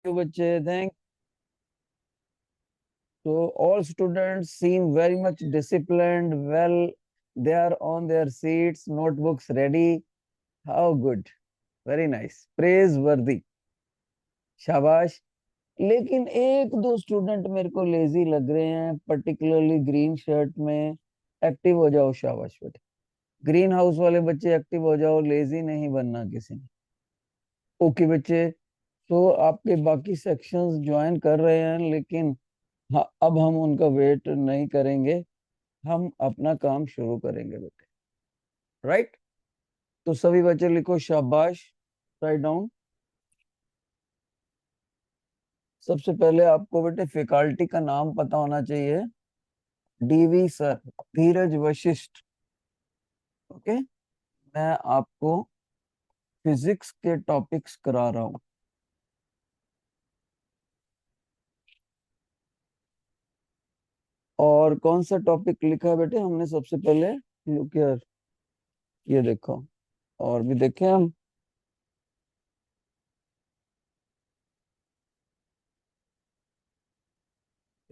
you बच्चे thank so all students seem very much disciplined well they are on their seats notebooks ready how good very nice praiseworthy शाबाश लेकिन एक दो student मेरे को lazy लग रहे हैं पर्टिकुलरली ग्रीन शर्ट में एक्टिव हो जाओ शाबाश बेटे ग्रीन हाउस वाले बच्चे एक्टिव हो जाओ लेजी नहीं बनना किसी ने ओके बच्चे तो आपके बाकी सेक्शंस ज्वाइन कर रहे हैं लेकिन हाँ अब हम उनका वेट नहीं करेंगे हम अपना काम शुरू करेंगे बेटे राइट तो सभी बच्चे लिखो शाबाश राइट डाउन सबसे पहले आपको बेटे फैकल्टी का नाम पता होना चाहिए डीवी सर धीरज वशिष्ठ ओके मैं आपको फिजिक्स के टॉपिक्स करा रहा हूँ और कौन सा टॉपिक लिखा है बेटे हमने सबसे पहले लुक हियर ये देखो और भी देखें हम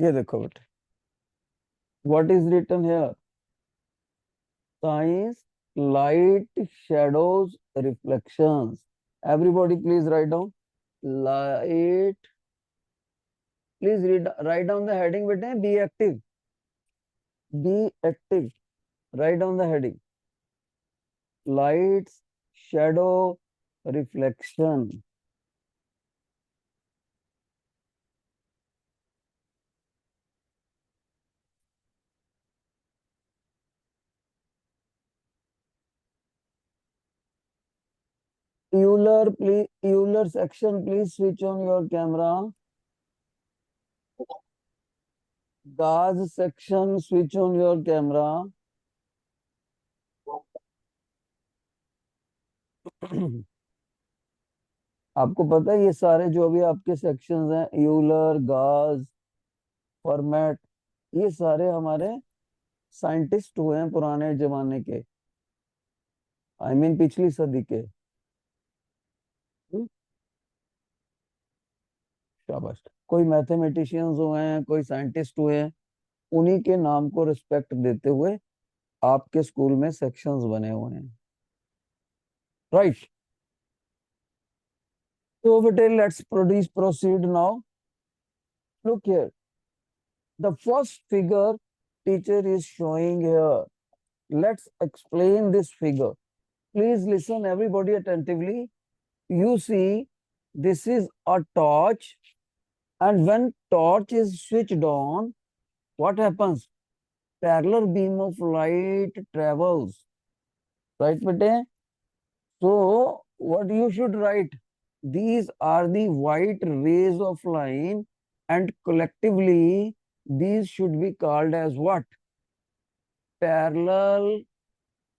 ये देखो बेटे what is written here science light shadows reflections everybody please write down light please write down the heading बेटे be active write down the heading lights shadow reflection Euler section please switch on your camera Gauss section switch on your camera आपको पता है ये सारे जो भी आपके sections हैं यूलर गाज फॉर्मेट ये सारे हमारे साइंटिस्ट हुए हैं पुराने जमाने के पिछली सदी के शाबाश कोई मैथमेटिशियंस हुए हैं कोई साइंटिस्ट हुए हैं उन्हीं के नाम को रिस्पेक्ट देते हुए आपके स्कूल में सेक्शंस बने हुए हैं राइट तो बेटे let's proceed now look here the first figure teacher is showing here let's explain this figure please listen everybody attentively you see this is a torch and when torch is switched on what happens parallel beam of light travels right bete so what you should write these are the white rays of line and collectively these should be called as what parallel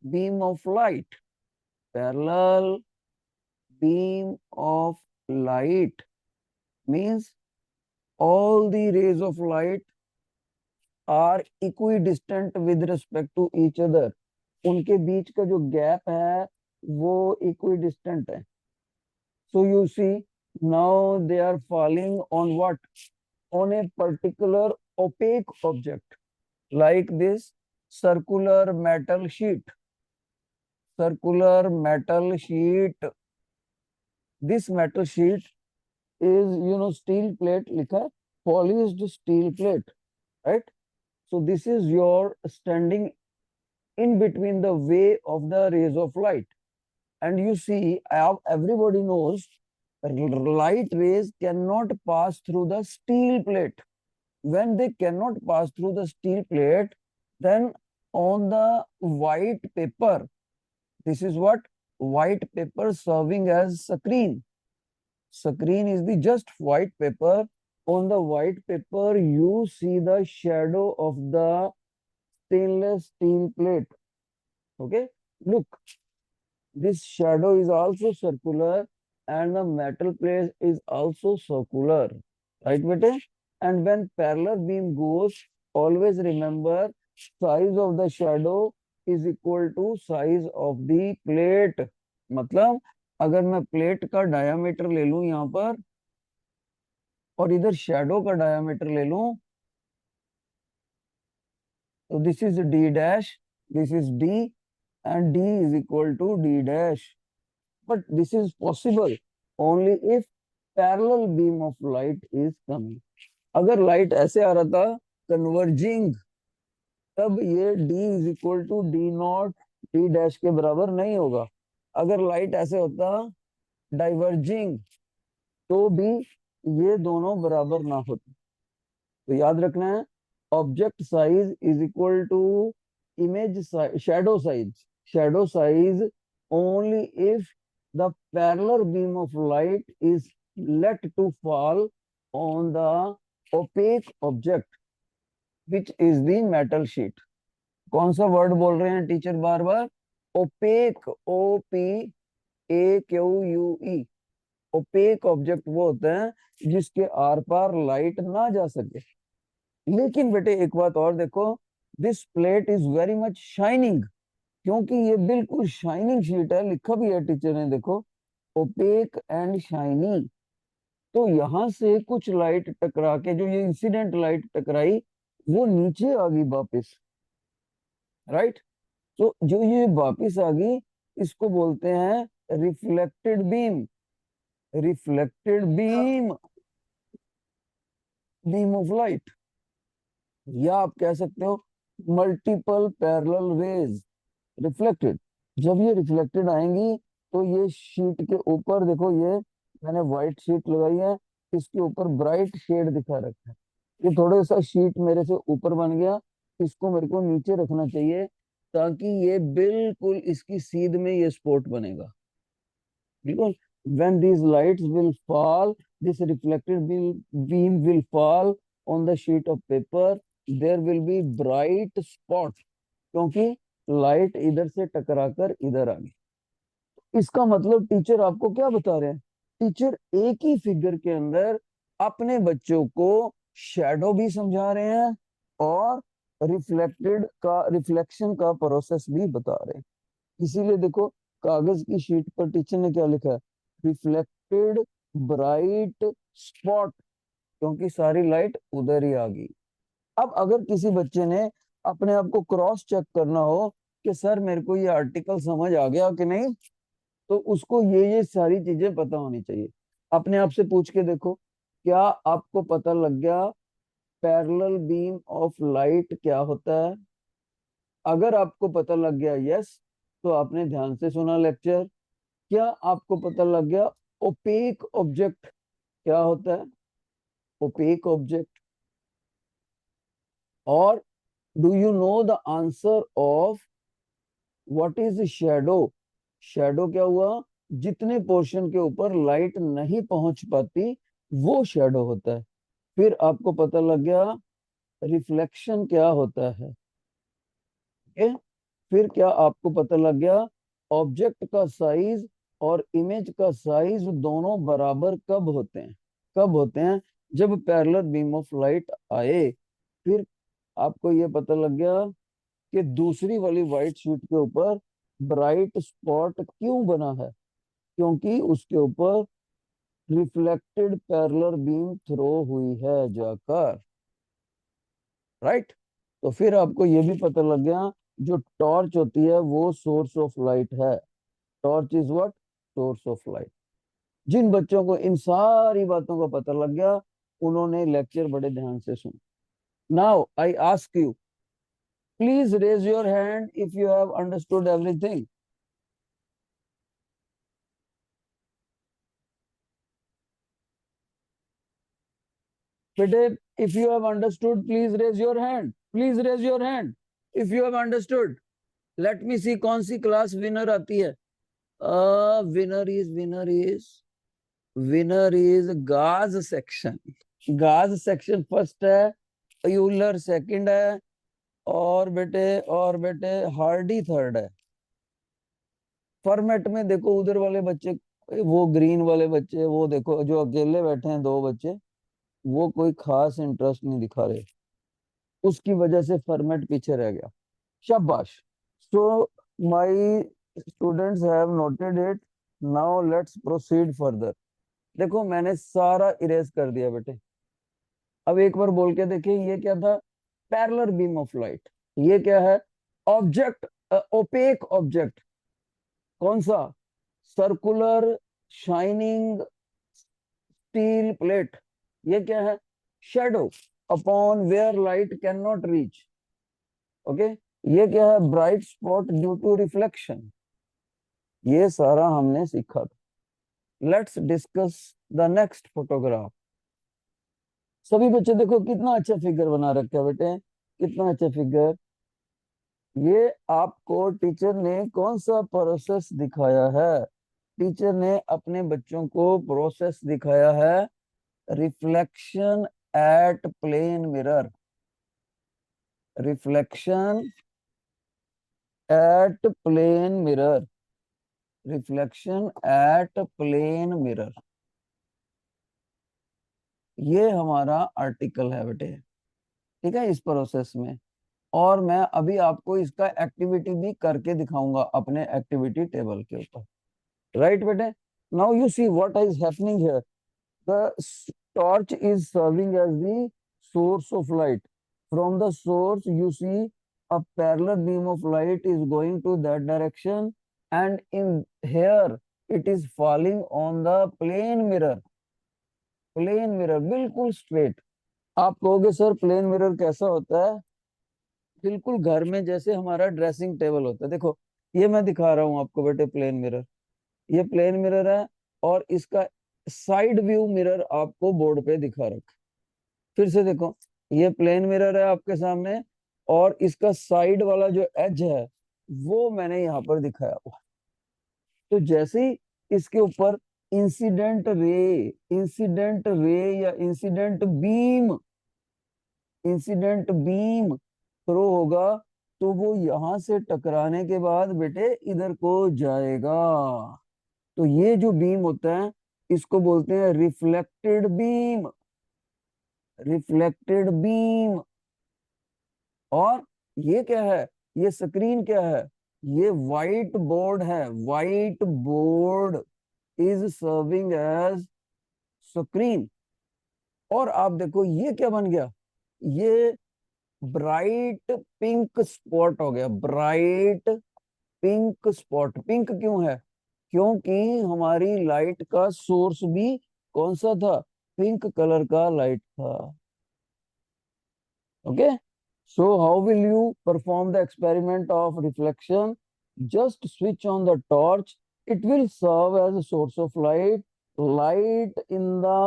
beam of light parallel beam of light means all the rays of light are equidistant with respect to each other उनके बीच का जो gap है वो equidistant है so you see now they are falling on what on a particular opaque object like this circular metal sheet this metal sheet is steel plate likha hai, polished steel plate right so this is your standing in between the way of the rays of light and you see everybody knows light rays cannot pass through the steel plate when they cannot pass through the steel plate then on the white paper this is what white paper serving as screen screen is the just white paper on the white paper you see the shadow of the stainless steel plate okay look this shadow is also circular and the metal plate is also circular right bete and when parallel beam goes always remember size of the shadow is equal to size of the plate मतलब अगर मैं plate का diameter ले लूं यहाँ पर और इधर शेडो का डायमीटर ले लूं, तो this is D dash, this is D, and D is equal to D dash. But this is possible only if parallel beam of light is coming. अगर लाइट ऐसे आ रहा था कन्वर्जिंग, तब ये d is equal to D not D dash के बराबर नहीं होगा. अगर लाइट ऐसे होता डाइवर्जिंग, तो भी ये दोनों बराबर ना होते. तो याद रखना है, object size is equal to image shadow size. Shadow size only if the parallel beam of light is let to fall on the opaque object which is the metal sheet. कौन सा वर्ड बोल रहे हैं teacher बार बार? Opaque, O P A Q U E. Opaque object वो होता है जिसके आर पार लाइट ना जा सके. लेकिन बेटे एक बात और देखो, this plate is very much shining, क्योंकि ये बिल्कुल शाइनिंग शीट है. लिखा भी है टीचर ने, देखो, ओपेक एंड शाइनी. तो यहां से कुछ लाइट टकरा के, जो ये इंसिडेंट लाइट टकराई, वो नीचे आ गई वापिस. राइट. तो जो ये वापिस आ गई, इसको बोलते हैं reflected beam. Reflected beam, beam of light, या आप कह सकते हो मल्टीपल पैरेलल रेज रिफ्लेक्टेड. जब ये रिफ्लेक्टेड आएंगी, तो ये शीट के ऊपर देखो, ये मैंने व्हाइट शीट लगाई है, इसके ऊपर ब्राइट शेड दिखा रखा है. ये थोड़ा सा शीट मेरे से ऊपर बन गया, इसको मेरे को नीचे रखना चाहिए, ताकि ये बिल्कुल इसकी सीध में ये स्पॉट बनेगा. बिल्कुल. when these lights will fall, this reflected beam will fall on the sheet of paper, there will be bright spot, क्योंकि लाइट इधर से टकराकर इधर आ गई. इसका मतलब टीचर आपको क्या बता रहे हैं? टीचर एक ही फिगर के अंदर अपने बच्चों को शैडो भी समझा रहे हैं और रिफ्लेक्शन का प्रोसेस भी बता रहे हैं. इसीलिए देखो, कागज की शीट पर टीचर ने क्या लिखा है? रिफ्लेक्टेड ब्राइट स्पॉट, क्योंकि सारी लाइट उधर ही आ गई. अब अगर किसी बच्चे ने अपने आप को क्रॉस चेक करना हो कि सर मेरे को ये आर्टिकल समझ आ गया कि नहीं, तो उसको ये सारी चीजें पता होनी चाहिए. अपने आप से पूछ के देखो, क्या आपको पता लग गया पैरेलल बीम ऑफ लाइट क्या होता है? अगर आपको पता लग गया यस, तो आपने ध्यान से सुना लेक्चर. क्या आपको पता लग गया ओपेक ऑब्जेक्ट क्या होता है? Opaque object. और do you know the answer of what is shadow? Shadow क्या हुआ? जितने पोर्शन के ऊपर लाइट नहीं पहुंच पाती, वो शैडो होता है. फिर आपको पता लग गया रिफ्लेक्शन क्या होता है. ओके. फिर क्या आपको पता लग गया ऑब्जेक्ट का साइज और इमेज का साइज दोनों बराबर कब होते हैं? कब होते हैं? जब पैरेलल बीम ऑफ लाइट आए. फिर आपको ये पता लग गया कि दूसरी वाली व्हाइट शीट के ऊपर ब्राइट स्पॉट क्यों बना है, क्योंकि उसके ऊपर रिफ्लेक्टेड पैरेलल बीम थ्रो हुई है जाकर. राइट. तो फिर आपको ये भी पता लग गया जो टॉर्च होती है वो सोर्स ऑफ लाइट है. Torch is what? Source of light. जिन बच्चों को इन सारी बातों का पता लग गया, उन्होंने लेक्चर बड़े ध्यान से सुना. Now I ask you, please raise your hand if you have understood everything. बेटे, if you have understood, please raise your hand. Please raise your hand if you have understood. Let me see कौन सी class winner आती है. Winner is गाज section. गाज section first है, Euler second है, और बेटे हार्डी थर्ड है. फॉर्मेट में देखो, उधर वाले बच्चे, वो ग्रीन वाले बच्चे, वो देखो जो अकेले बैठे हैं दो बच्चे, वो कोई खास इंटरेस्ट नहीं दिखा रहे, उसकी वजह से फॉर्मेट पीछे रह गया. शाबाश. So my students have noted it. Now let's proceed further. देखो मैंने सारा इरेज कर दिया बेटे. अब एक बार बोल के देखिए, ये क्या था? Parallel beam of light. ये क्या है? Object, opaque object. कौन सा? Circular shining steel plate. ये क्या है? Shadow upon where light can not reach. Okay. ये क्या है? Bright spot due to reflection. ये सारा हमने सीखा था। Let's discuss the next photograph. सभी बच्चे देखो कितना अच्छा फिगर बना रखा है बेटे, कितना अच्छा फिगर। ये आपको टीचर ने कौन सा प्रोसेस दिखाया है? टीचर ने अपने बच्चों को प्रोसेस दिखाया है, reflection at plane mirror. Reflection at plane mirror. Reflection at plane mirror. ये हमारा आर्टिकल है बेटे, ठीक है, इस प्रोसेस में। और मैं अभी आपको इसका एक्टिविटी भी करके दिखाऊंगा अपने एक्टिविटी टेबल के ऊपर। राइट बेटे? Now you see what is happening here. The torch is serving as the source of light. From the source, you see a parallel beam of light is going to that direction, and in here it is falling on the plane mirror. Plane mirror बिल्कुल straight. आप कहोगे sir plain mirror कैसा होता है? बिल्कुल घर में जैसे हमारा ड्रेसिंग टेबल होता है। देखो, ये मैं दिखा रहा हूँ आपको बेटे प्लेन मिरर। ये प्लेन मिरर है, और इसका साइड व्यू मिरर आपको बोर्ड पे दिखा रखा। फिर से देखो, ये प्लेन मिरर है आपके सामने, और इसका साइड वाला जो एज है वो मैंने यहाँ पर दिखाया हुआ। तो जैसे ही इसके ऊपर इंसिडेंट रे या इंसिडेंट बीम थ्रो होगा, तो वो यहां से टकराने के बाद बेटे इधर को जाएगा। तो ये जो बीम होता है इसको बोलते हैं रिफ्लेक्टेड बीम। Reflected beam. और ये क्या है? ये स्क्रीन क्या है? ये व्हाइट बोर्ड है। White board is serving as screen. और आप देखो ये क्या बन गया? ये ब्राइट पिंक स्पॉट हो गया। Bright pink spot. पिंक क्यों है? क्योंकि हमारी लाइट का सोर्स भी कौन सा था? पिंक कलर का लाइट था। Okay, so how will you perform the experiment of reflection? Just switch on the torch. It will serve as a source of light. Light in the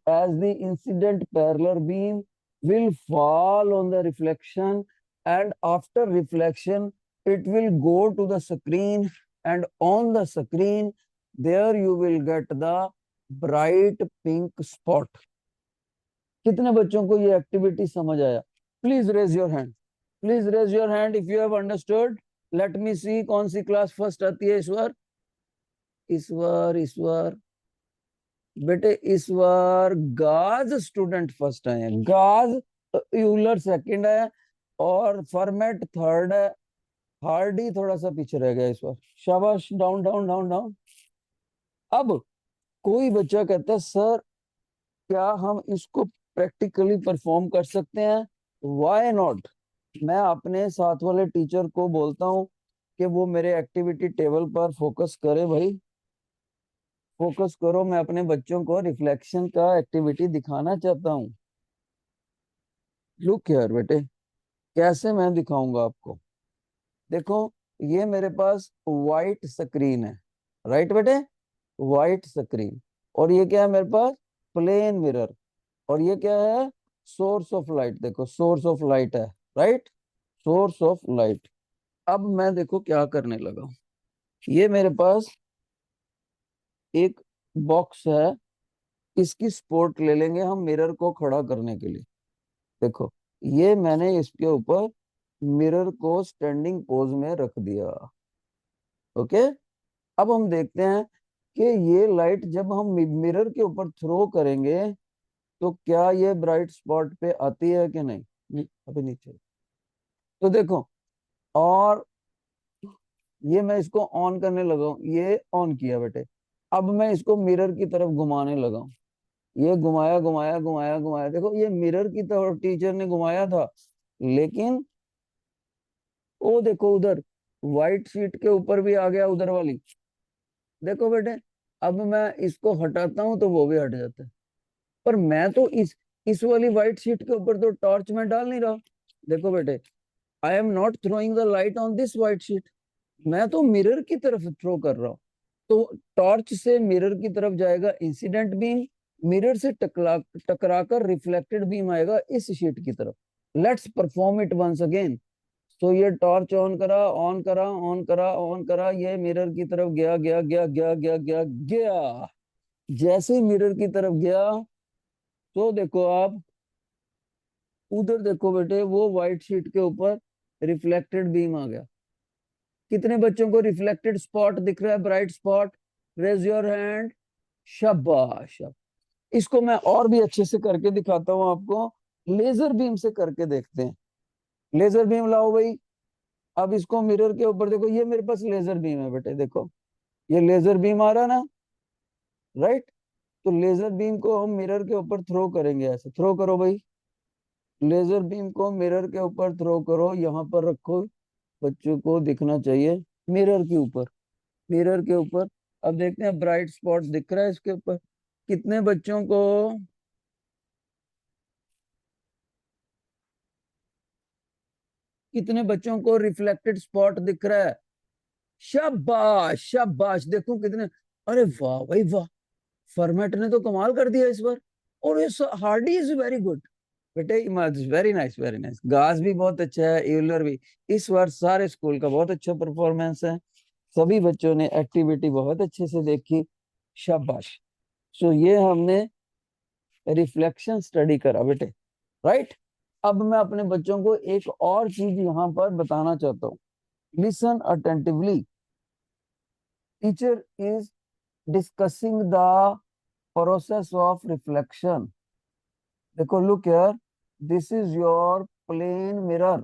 as the incident parallel beam will fall on the reflection, and after reflection it will go to the screen, and on the screen there you will get the bright pink spot. कितने बच्चों को ये activity समझ आया? Please raise your hand. Please raise your hand if you have understood. Let me see कौन सी class first आती है इस बार। इस बार बेटे इस बार गाज स्टूडेंट फर्स्ट आए हैं। गाज यूलर सेकंड है, और फॉर्मेट थर्ड है। हार्डी थोड़ा सा पीछे रह गया इस बार। शाबाश, डाउन डाउन डाउन डाउन। अब कोई बच्चा कहता है सर क्या हम इसको प्रैक्टिकली परफॉर्म कर सकते हैं? Why not. मैं अपने साथ वाले टीचर को बोलता हूँ कि वो मेरे एक्टिविटी टेबल पर फोकस करे। भाई फोकस करो, मैं अपने बच्चों को रिफ्लेक्शन का एक्टिविटी दिखाना चाहता हूँ। लुक हियर बेटे, कैसे मैं दिखाऊंगा आपको। देखो, ये मेरे पास वाइट स्क्रीन है। राइट बेटे? White screen. और ये क्या है मेरे पास? Plane mirror. और ये क्या है? Source of light. देखो सोर्स ऑफ लाइट है। राइट? Source of light. अब मैं देखो क्या करने लगा हूं। ये मेरे पास एक बॉक्स है, इसकी सपोर्ट ले लेंगे हम मिरर को खड़ा करने के लिए। देखो, ये मैंने इसके ऊपर मिरर को स्टैंडिंग पोज में रख दिया। ओके। अब हम देखते हैं कि ये लाइट जब हम मिरर के ऊपर थ्रो करेंगे तो क्या ये ब्राइट स्पॉट पे आती है कि नहीं? अभी नीचे। तो देखो, और ये मैं इसको ऑन करने लगा हूं। ये ऑन किया बेटे। अब मैं इसको मिरर की तरफ घुमाने लगा हूं। ये घुमाया घुमाया घुमाया घुमाया, देखो ये मिरर की तरफ टीचर ने घुमाया था, लेकिन वो देखो उधर व्हाइट शीट के ऊपर भी आ गया उधर वाली। देखो बेटे, अब मैं इसको हटाता हूं तो वो भी हट जाता है, पर मैं तो इस वाली व्हाइट शीट के ऊपर तो टॉर्च में डाल नहीं रहा। देखो बेटे, I am not throwing the light on this white sheet, मैं तो मिरर की तरफ थ्रो कर रहा हूँ। तो टॉर्च से मिरर की तरफ जाएगा इंसिडेंट बीम, मिरर से टकरा कर रिफ्लेक्टेड बीम आएगा इस शीट की तरफ। Let's perform it once again. तो ये टॉर्च ऑन करा, ऑन करा, ऑन करा, ऑन करा, ये मिरर की तरफ गया गया गया गया गया गया गया। जैसे ही मिरर की तरफ गया, तो देखो आप उधर देखो बेटे, वो व्हाइट शीट के ऊपर रिफ्लेक्टेड बीम आ गया। कितने बच्चों को रिफ्लेक्टेड स्पॉट दिख रहा है, bright spot? Raise your hand. शाबाश। इसको मैं और भी अच्छे से करके दिखाता हूँ आपको, लेजर बीम से करके देखते हैं। लेजर बीम लाओ भाई। अब इसको मिरर के ऊपर देखो, ये मेरे पास लेजर बीम है बेटे, देखो ये लेजर बीम आ रहा ना, राइट? तो लेजर बीम को हम मिरर के ऊपर थ्रो करेंगे, ऐसे थ्रो करो भाई। लेजर बीम को मिरर के ऊपर थ्रो करो, यहाँ पर रखो, बच्चों को दिखना चाहिए मिरर के ऊपर, मिरर के ऊपर। अब देखते हैं ब्राइट स्पॉट दिख रहा है इसके ऊपर, कितने बच्चों को, कितने बच्चों को रिफ्लेक्टेड स्पॉट दिख रहा है? शाबाश शाबाश, देखो कितने। अरे वाह भाई वाह, फॉर्मेट ने तो कमाल कर दिया इस बार। और ये हार्डी इज वेरी गुड बेटे, वेरी नाइस वेरी नाइस। गास भी बहुत अच्छा है, यूलर भी। इस बार सारे स्कूल का बहुत अच्छा परफॉर्मेंस है, सभी बच्चों ने एक्टिविटी बहुत अच्छे से देखी, शाबाश। सो ये हमने रिफ्लेक्शन स्टडी करा बेटे, राइट? अब मैं अपने बच्चों को एक और चीज यहाँ पर बताना चाहता हूँ, listen attentively. Teacher is discussing the process of reflection. देखो look here, this is your plane mirror,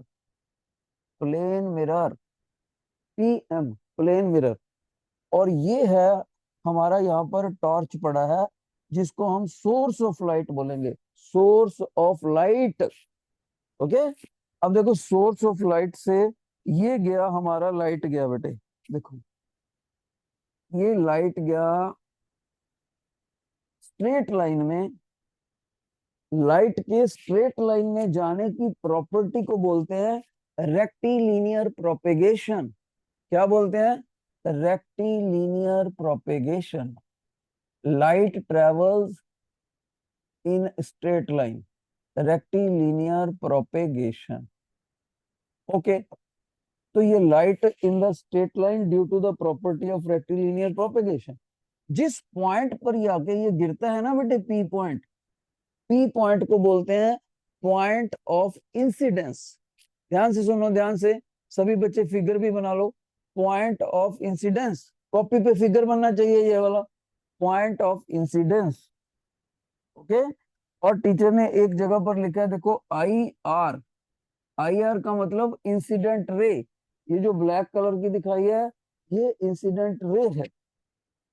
plane mirror, PM, plane mirror. और ये है हमारा यहाँ पर टॉर्च पड़ा है, जिसको हम सोर्स ऑफ लाइट बोलेंगे, सोर्स ऑफ लाइट। ओके, अब देखो सोर्स ऑफ लाइट से ये गया हमारा, लाइट गया बेटे, देखो ये लाइट गया स्ट्रेट लाइन में। लाइट के स्ट्रेट लाइन में जाने की प्रॉपर्टी को बोलते हैं रेक्टिलिनियर प्रोपेगेशन। क्या बोलते हैं? Rectilinear propagation. Light travels in straight line, rectilinear propagation. Okay, तो ये light in the straight line due to the property of rectilinear propagation. जिस पॉइंट पर ये आके ये गिरता है ना बेटे, पी पॉइंट, पी पॉइंट को बोलते हैं पॉइंट ऑफ इंसिडेंस। ध्यान से सुनो, ध्यान से, सभी बच्चे फिगर भी बना लो। पॉइंट ऑफ इंसिडेंस, कॉपी पे फिगर बनना चाहिए ये वाला, पॉइंट ऑफ इंसिडेंस। ओके, और टीचर ने एक जगह पर लिखा है, देखो आई आर। आई आर का मतलब इंसिडेंट रे, ये जो ब्लैक कलर की दिखाई है, ये इंसिडेंट रे है,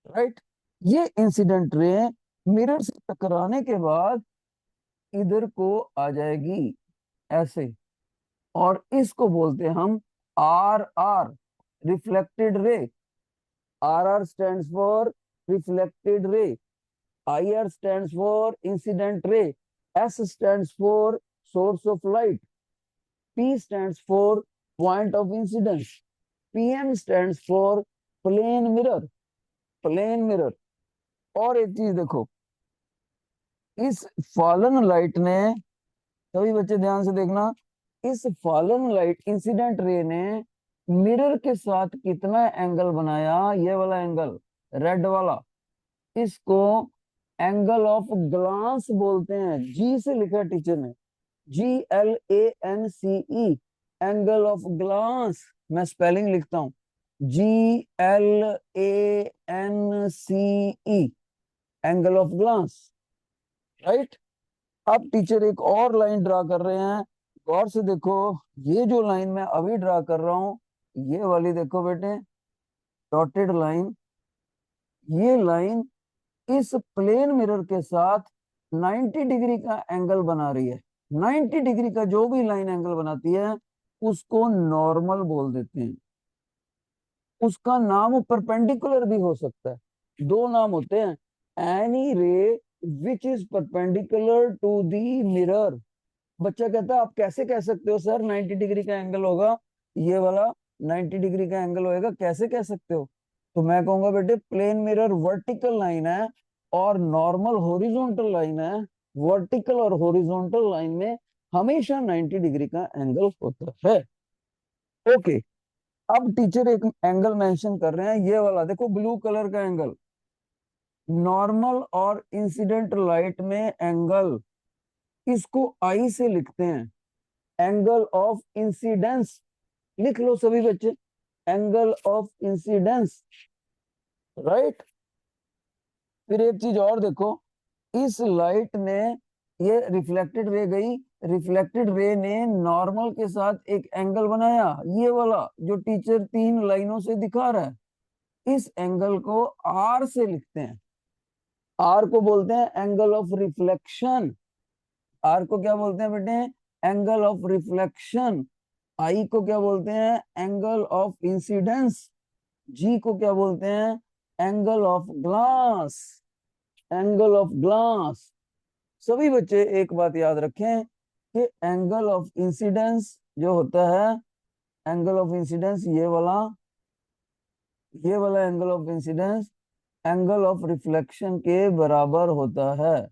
राइट? ये इंसिडेंट रे मिरर से टकराने के बाद इधर को आ जाएगी ऐसे, और इसको बोलते हैं हम R R, reflected ray. R R stands for reflected ray, I R stands for incident ray, S stands for source of light, P stands for point of incidence, PM stands for plane mirror, plane mirror. और एक चीज देखो, इस fallen light ने, सभी बच्चे ध्यान से देखना, इस फॉलन लाइट इंसिडेंट रे ने मिरर के साथ कितना एंगल बनाया? ये वाला एंगल, रेड वाला, इसको एंगल ऑफ ग्लांस बोलते हैं। जी से लिखा है टीचर ने, GLANCE, एंगल ऑफ ग्लांस। मैं स्पेलिंग लिखता हूं, GLANCE, angle of glance, right? अब टीचर एक और लाइन ड्रा कर रहे हैं, गौर से देखो। ये जो लाइन मैं अभी ड्रा कर रहा हूं, ये वाली देखो बेटे, डॉटेड लाइन, ये लाइन इस प्लेन मिरर के साथ 90 डिग्री का एंगल बना रही है, 90 डिग्री का जो भी लाइन एंगल बनाती है उसको नॉर्मल बोल देते हैं। उसका नाम परपेंडिकुलर भी हो सकता है, दो नाम होते हैं, any ray which is perpendicular to the mirror. बच्चा कहता है आप कैसे कह सकते हो सर 90 डिग्री का एंगल होगा, ये वाला 90 डिग्री का एंगल होएगा, कैसे कह सकते हो? तो मैं कहूंगा बेटे प्लेन मिरर वर्टिकल लाइन है और नॉर्मल हॉरिजॉन्टल लाइन है। वर्टिकल और हॉरिजॉन्टल लाइन में हमेशा 90 डिग्री का एंगल होता है। ओके, अब टीचर एक एंगल मेंशन कर रहे हैं, ये वाला देखो ब्लू कलर का एंगल, नॉर्मल और इंसिडेंट लाइट में एंगल, इसको आई से लिखते हैं एंगल ऑफ इंसिडेंस। लिख लो सभी बच्चे, एंगल ऑफ इंसिडेंस, राइट। फिर एक चीज और देखो, इस लाइट ने, ये रिफ्लेक्टेड रे गई, रिफ्लेक्टेड रे ने नॉर्मल के साथ एक एंगल बनाया, ये वाला जो टीचर तीन लाइनों से दिखा रहा है, इस एंगल को आर से लिखते हैं। आर को बोलते हैं एंगल ऑफ रिफ्लेक्शन। आर को क्या बोलते हैं बेटे? Angle of reflection. आई को क्या बोलते हैं? Angle of incidence. जी को क्या बोलते हैं? Angle of glass. Angle of glass. सभी बच्चे एक बात याद रखें कि एंगल ऑफ इंसिडेंस जो होता है, एंगल ऑफ इंसिडेंस ये वाला angle of incidence angle of reflection के बराबर होता है।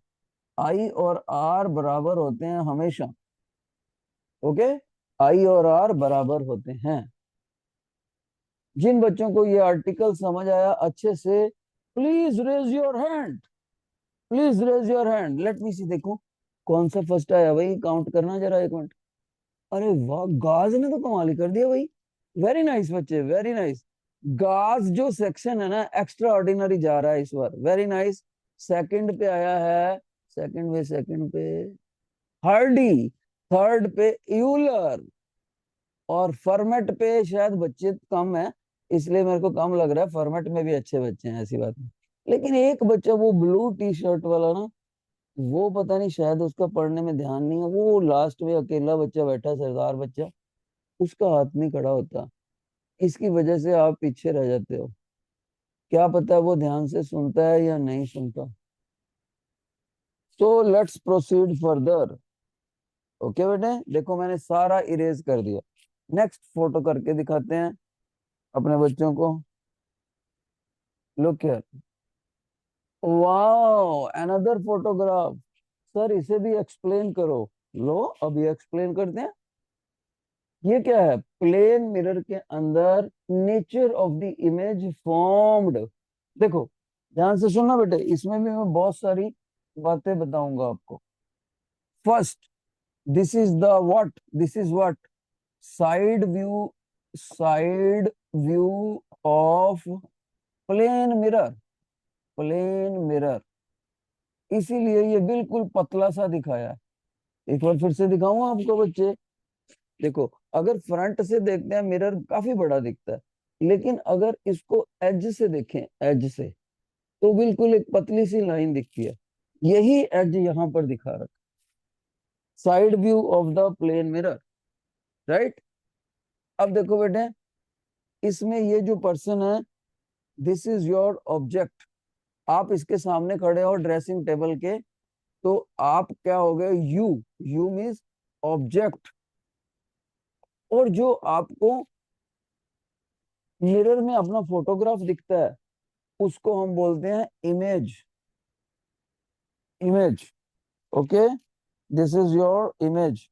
आई और आर बराबर होते हैं हमेशा। ओके, आई और आर बराबर होते हैं। जिन बच्चों को ये आर्टिकल समझ आया अच्छे से, please raise your hand, please raise your hand, let me see, देखो कौन सा फर्स्ट आया भाई, काउंट करना जरा एक मिनट। अरे वाह, गाज ने तो कमाल ही कर दिया भाई, वेरी नाइस बच्चे, वेरी नाइस। गाज जो सेक्शन है ना, एक्स्ट्रा ऑर्डिनरी जा रहा है इस बार, वेरी नाइस। सेकंड पे आया है, सेकंड पे हार्डी, थर्ड पे यूलर, और फॉर्मेट पे शायद बच्चे कम है, इसलिए मेरे को कम लग रहा है, फॉर्मेट में भी अच्छे बच्चे हैं, ऐसी बात नहीं। लेकिन एक बच्चा वो ब्लू टी शर्ट वाला ना, वो पता नहीं शायद उसका पढ़ने में ध्यान नहीं है, वो लास्ट में अकेला बच्चा बैठा, सरदार बच्चा, उसका हाथ नहीं खड़ा होता, इसकी वजह से आप पीछे रह जाते हो। क्या पता वो ध्यान से सुनता है या नहीं सुनता। So let's proceed further. Okay बेटे, देखो मैंने सारा इरेज कर दिया। नेक्स्ट फोटो करके दिखाते हैं अपने बच्चों को। Look here, wow, another photograph. Sir इसे भी एक्सप्लेन करो। लो अभी एक्सप्लेन करते हैं। ये क्या है? प्लेन मिरर के अंदर nature of the image formed. देखो ध्यान से सुनना बेटे, इसमें भी मैं बहुत सारी बातें बताऊंगा आपको। First, this is the what, this is what, side view, side view of plane mirror, plane mirror, इसीलिए ये बिल्कुल पतला सा दिखाया है। एक बार फिर से दिखाऊं आपको बच्चे, देखो अगर फ्रंट से देखते हैं मिरर काफी बड़ा दिखता है, लेकिन अगर इसको एज से देखें, एज से, तो बिल्कुल एक पतली सी लाइन दिखती है, यही एज यहाँ पर दिखा रखा, side view of the plane mirror, right. अब देखो बेटे, इसमें ये जो पर्सन है, दिस इज योर ऑब्जेक्ट। आप इसके सामने खड़े हो ड्रेसिंग टेबल के, तो आप क्या हो गए? You, you means object. और जो आपको मिरर में अपना फोटोग्राफ दिखता है, उसको हम बोलते हैं image, image. Okay, this is your image.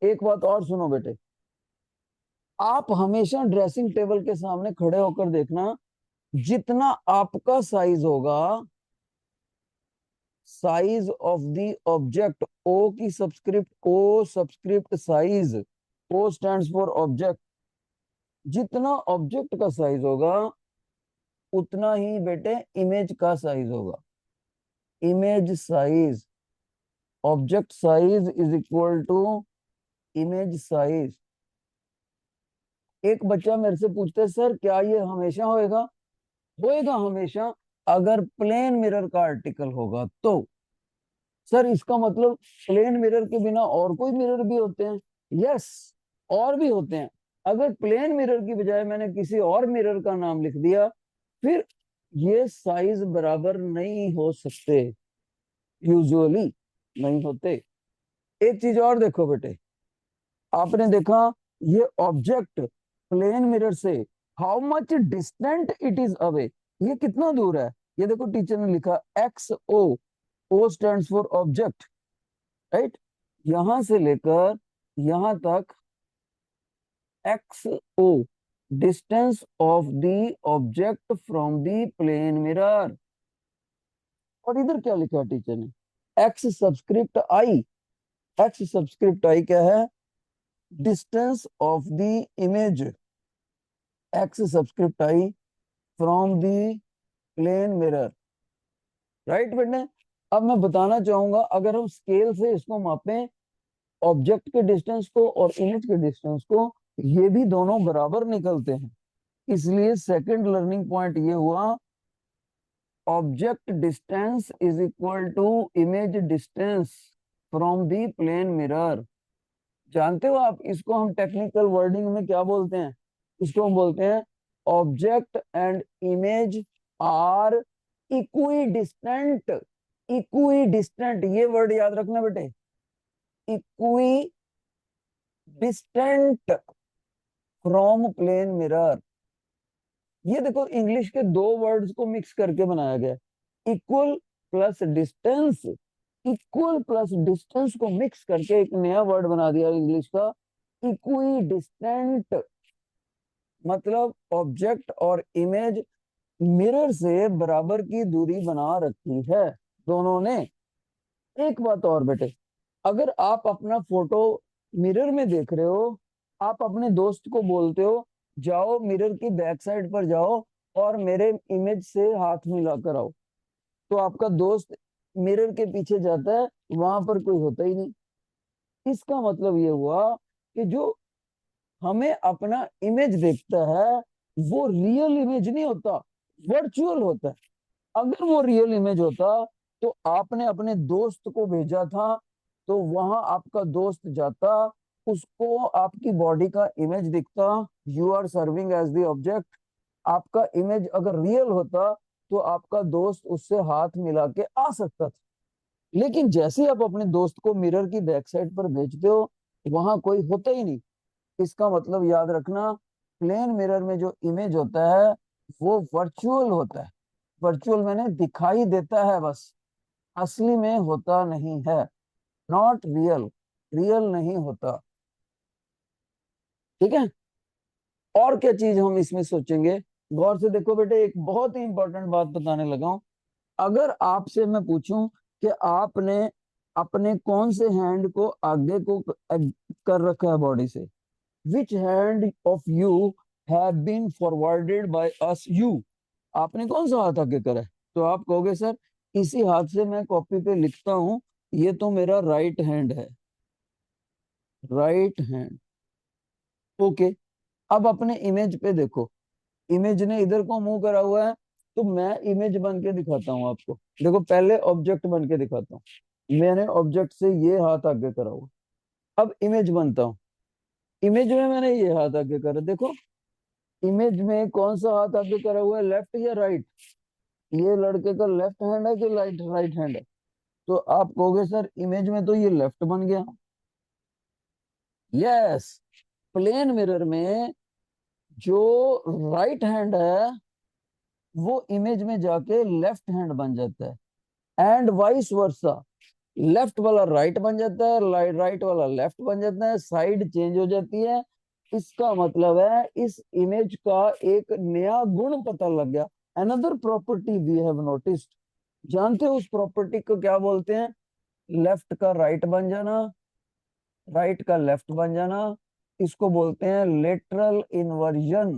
एक बात और सुनो बेटे, आप हमेशा ड्रेसिंग टेबल के सामने खड़े होकर देखना, जितना आपका साइज होगा, size of the object, O की subscript, O subscript size, O stands for object, जितना ऑब्जेक्ट का साइज होगा उतना ही बेटे इमेज का साइज होगा। Image size, object size is equal to image size. एक बच्चा मेरे से पूछता है सर क्या ये हमेशा होएगा? होएगा हमेशा, अगर प्लेन मिरर का आर्टिकल होगा तो। सर इसका मतलब प्लेन मिरर के बिना और कोई मिरर भी होते हैं? यस, और भी होते हैं। अगर प्लेन मिरर की बजाय मैंने किसी और मिरर का नाम लिख दिया, फिर ये साइज बराबर नहीं हो सकते, यूजुअली नहीं होते। एक चीज और देखो बेटे, आपने देखा ये ऑब्जेक्ट प्लेन मिरर से how much distant it is away, ये कितना दूर है। ये देखो टीचर ने लिखा X O, O stands for object, right. यहां से लेकर यहां तक X O, distance of the object from the plane mirror. और इधर क्या लिखा टीचर ने, X subscript I. X subscript I क्या है, distance of the image, X subscript I from the plane mirror, right बेटे। अब मैं बताना चाहूंगा, अगर हम स्केल से इसको मापें, ऑब्जेक्ट के डिस्टेंस को और इमेज के डिस्टेंस को, ये भी दोनों बराबर निकलते हैं। इसलिए सेकंड लर्निंग पॉइंट ये हुआ, object distance is equal to image distance from the plane mirror. जानते हो आप इसको हम टेक्निकल वर्डिंग में क्या बोलते हैं? इसको हम बोलते हैं object and image are equidistant. Equidistant, ये वर्ड याद रखना बेटे, equidistant from plane mirror. ये देखो इंग्लिश के दो वर्ड्स को मिक्स करके बनाया गया, equal plus distance. Equal plus distance को मिक्स करके एक नया वर्ड बना दिया इंग्लिश का, इक्वी डिस्टेंट। मतलब ऑब्जेक्ट और इमेज मिरर से बराबर की दूरी बना रखी है दोनों ने। एक बात और बेटे, अगर आप अपना फोटो मिरर में देख रहे हो, आप अपने दोस्त को बोलते हो जाओ मिरर की बैक साइड पर जाओ और मेरे इमेज से हाथ मिला कर आओ, तो आपका दोस्त मिरर के पीछे जाता है, वहां पर कोई होता ही नहीं। इसका मतलब ये हुआ कि जो हमें अपना इमेज देखता है वो रियल इमेज नहीं होता, वर्चुअल होता है। अगर वो रियल इमेज होता तो आपने अपने दोस्त को भेजा था, तो वहां आपका दोस्त जाता, उसको आपकी बॉडी का इमेज दिखता, you are serving as the object. आपका इमेज अगर रियल होता तो आपका दोस्त उससे हाथ मिला के आ सकता था। लेकिन जैसे ही आप अपने दोस्त को मिरर की बैक साइड पर भेजते हो, वहां कोई होता ही नहीं। इसका मतलब याद रखना, प्लेन मिरर में जो इमेज होता है वो वर्चुअल होता है। वर्चुअल मैंने दिखाई देता है बस, असली में होता नहीं है, नॉट रियल, रियल नहीं होता। ठीक है। और क्या चीज हम इसमें सोचेंगे, गौर से देखो बेटे, एक बहुत ही इंपॉर्टेंट बात बताने लगा हूं। अगर आपसे मैं पूछूं कि आपने अपने कौन से हैंड को आगे को कर रखा है बॉडी से, which hand of you have been forwarded by us you, आपने कौन सा हाथ आगे करा है? तो आप कहोगे सर इसी हाथ से मैं कॉपी पे लिखता हूं, ये तो मेरा राइट हैंड है, राइट हैंड। ओके। अब अपने इमेज पे देखो, इमेज ने इधर को मुंह करा हुआ है, तो मैं इमेज बन के दिखाता हूँ आपको। देखो पहले ऑब्जेक्ट बन के दिखाता हूँ, मैंने ऑब्जेक्ट से ये हाथ आगे करा हुआ, अब इमेज बनता हूँ। इमेज में मैंने ये हाथ आगे करा, देखो इमेज में कौन सा हाथ आगे करा हुआ है, लेफ्ट या राइट? ये लड़के का लेफ्ट हैंड है कि राइट राइट हैंड है? तो आप कहोगे सर इमेज में तो ये लेफ्ट बन गया। यस, प्लेन मिरर में जो राइट हैंड है वो इमेज में जाके लेफ्ट हैंड बन जाता है, एंड वाइस वर्सा। लेफ्ट वाला राइट बन जाता है, राइट वाला लेफ्ट बन जाता है, साइड चेंज हो जाती है। इसका मतलब है इस इमेज का एक नया गुण पता लग गया, another property we have noticed. जानते हो उस प्रॉपर्टी को क्या बोलते हैं? लेफ्ट का राइट बन जाना, राइट का लेफ्ट बन जाना, इसको बोलते हैं lateral inversion.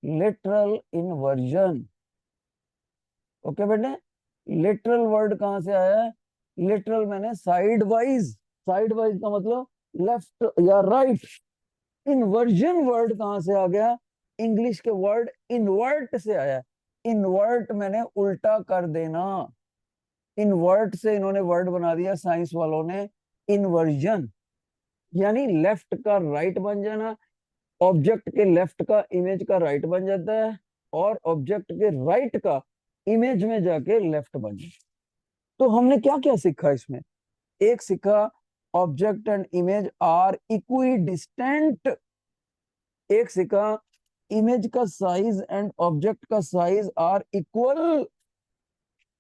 Lateral inversion. Okay बेटे, लिटरल वर्ड कहाँ से आया है? लिटरल मैंने साइड वाइज, साइड वाइज का मतलब लेफ्ट या राइट। इन्वर्जन वर्ड कहाँ से आ गया? इंग्लिश के वर्ड इन्वर्ट से आया। इन्वर्ट मैंने उल्टा कर देना, इन्वर्ट से इन्होंने वर्ड बना दिया साइंस वालों ने इन्वर्जन, यानी लेफ्ट का राइट बन जाना। ऑब्जेक्ट के लेफ्ट का इमेज का राइट बन जाता है, और ऑब्जेक्ट के राइट का इमेज में जाके लेफ्ट बन जाता है। तो हमने क्या क्या सीखा इसमें? एक सीखा object and image are equidistant. एक सीखा इमेज का साइज एंड ऑब्जेक्ट का साइज आर इक्वल।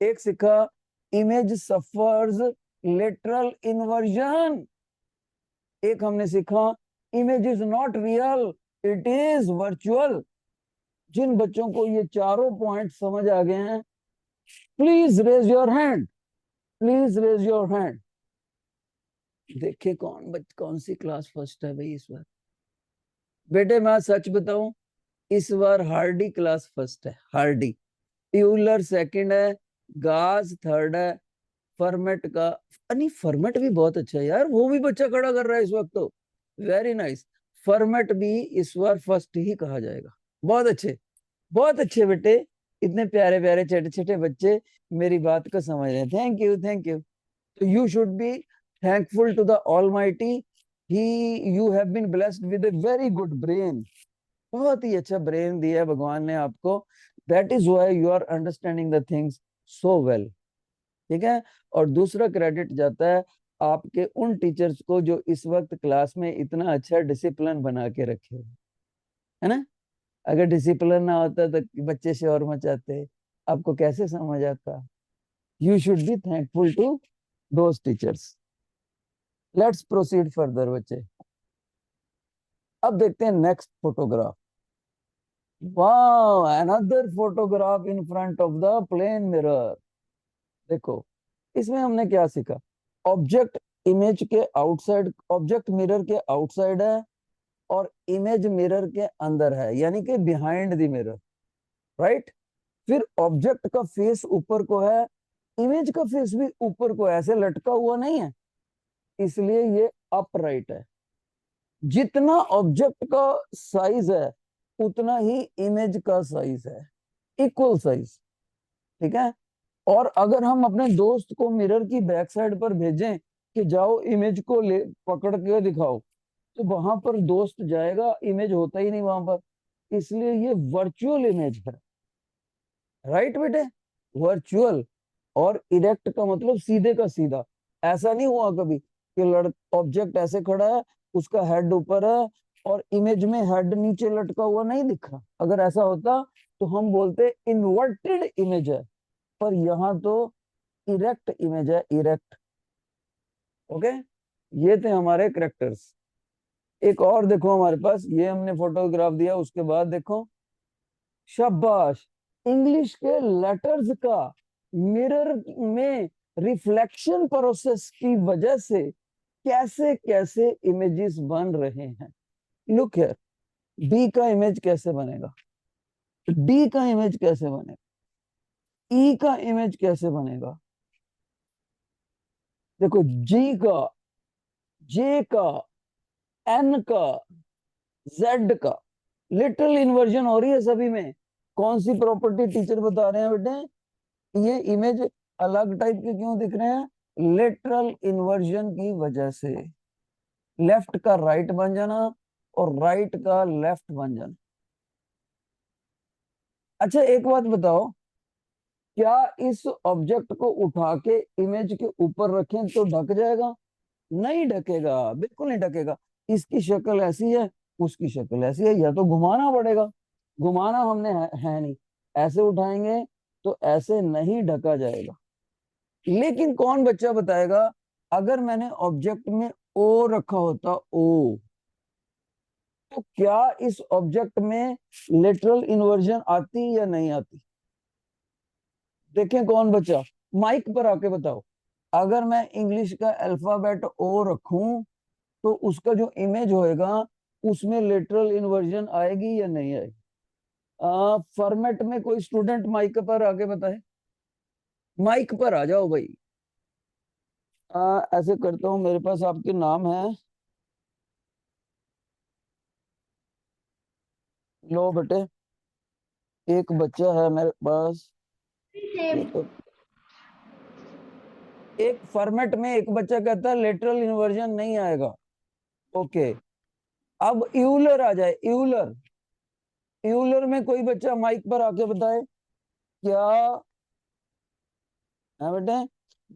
एक सीखा इमेज सफर्स लेटरल इन्वर्जन। एक हमने सीखा image is not real, it is virtual. जिन बच्चों को ये चारों पॉइंट समझ आ गए हैं, please raise your hand, please raise your hand. देखिए कौन सी क्लास फर्स्ट है भाई इस बार। बेटे मैं सच बताऊं, इस बार हार्डी क्लास फर्स्ट है, हार्डी। यूलर सेकंड है, गाज थर्ड है, फॉर्मेट का, नहीं फॉर्मेट भी बहुत अच्छा है यार, वो भी बच्चा खड़ा कर रहा है इस वक्त तो, वेरी नाइस। फॉर्मेट भी इस बार फर्स्ट ही कहा जाएगा। बहुत अच्छे, बहुत अच्छे बेटे, इतने प्यारे प्यारे छोटे छोटे बच्चे मेरी बात को समझ रहे हैं। Thank you, thank you. तो you should be thankful to the almighty, he you have been blessed with a very good brain. बहुत ही अच्छा ब्रेन दिया है भगवान ने आपको, that is why you are understanding the things so well. ठीक है। और दूसरा क्रेडिट जाता है आपके उन टीचर्स को जो इस वक्त क्लास में इतना अच्छा डिसिप्लिन बना के रखे हुए, है ना। अगर डिसिप्लिन ना होता तो बच्चे शोर मचाते, आपको कैसे समझ आता। You should be thankful to those teachers. Let's proceed further बच्चे। अब देखते हैं नेक्स्ट फोटोग्राफ। वाह, another photograph in front of the plane mirror. देखो इसमें हमने क्या सीखा। ऑब्जेक्ट इमेज के आउटसाइड, ऑब्जेक्ट मिरर के आउटसाइड है और इमेज मिरर के अंदर है, यानी कि बिहाइंड द मिरर, राइट। फिर ऑब्जेक्ट का फेस ऊपर को है, इमेज का फेस भी ऊपर को है, ऐसे लटका हुआ नहीं है, इसलिए ये अपराइट है। जितना ऑब्जेक्ट का साइज है उतना ही इमेज का साइज है, इक्वल साइज। ठीक है। और अगर हम अपने दोस्त को मिरर की बैक साइड पर भेजें कि जाओ इमेज को ले पकड़ के दिखाओ, तो वहां पर दोस्त जाएगा, इमेज होता ही नहीं वहां पर, इसलिए ये वर्चुअल इमेज है, राइट बेटे। वर्चुअल। और इरेक्ट का मतलब सीधे का सीधा। ऐसा नहीं हुआ कभी कि ऑब्जेक्ट ऐसे खड़ा है, उसका हेड ऊपर है और इमेज में हेड नीचे लटका हुआ नहीं दिखा। अगर ऐसा होता तो हम बोलते इन्वर्टेड इमेज है, पर यहाँ तो इरेक्ट इमेज है, इरेक्ट। ओके। ये थे हमारे करेक्टर्स। एक और देखो हमारे पास, ये हमने फोटोग्राफ दिया, उसके बाद देखो, शाबाश, इंग्लिश के लेटर्स का मिरर में रिफ्लेक्शन प्रोसेस की वजह से कैसे कैसे इमेजेस बन रहे हैं। लुक हियर, बी का इमेज कैसे बनेगा, डी का इमेज कैसे बनेगा, ई का इमेज कैसे बनेगा, देखो जी का, जे का, एन का, जेड का, लिटरल इन्वर्जन हो रही है सभी में। कौन सी प्रॉपर्टी टीचर बता रहे हैं बेटे, ये इमेज अलग टाइप के क्यों दिख रहे हैं, लिटरल इन्वर्जन की वजह से। लेफ्ट का राइट बन जाना और राइट का लेफ्ट बन जाना। अच्छा एक बात बताओ, क्या इस ऑब्जेक्ट को उठा के इमेज के ऊपर रखें तो ढक जाएगा? नहीं ढकेगा, बिल्कुल नहीं ढकेगा। इसकी शक्ल ऐसी है, उसकी शक्ल ऐसी है, या तो घुमाना पड़ेगा। घुमाना हमने है नहीं, ऐसे उठाएंगे तो ऐसे नहीं ढका जाएगा। लेकिन कौन बच्चा बताएगा, अगर मैंने ऑब्जेक्ट में ओ रखा होता, ओ, तो क्या इस ऑब्जेक्ट में लिटरल इन्वर्जन आती या नहीं आती? देखें कौन बच्चा, माइक पर आके बताओ। अगर मैं इंग्लिश का अल्फाबेट ओ रखूं तो उसका जो इमेज होएगा उसमें लिटरल इन्वर्जन आएगी या नहीं आएगी? फॉर्मेट में कोई स्टूडेंट माइक पर आके बताए, माइक पर आ जाओ भाई। ऐसे करता हूँ, मेरे पास आपके नाम है, लो बेटे, एक बच्चा है मेरे पास, ये तो एक फॉर्मेट में एक बच्चा कहता है लेटरल इन्वर्जन नहीं आएगा। ओके, अब यूलर आ जाए, यूलर। यूलर में कोई बच्चा माइक पर आके बताए क्या है बेटे।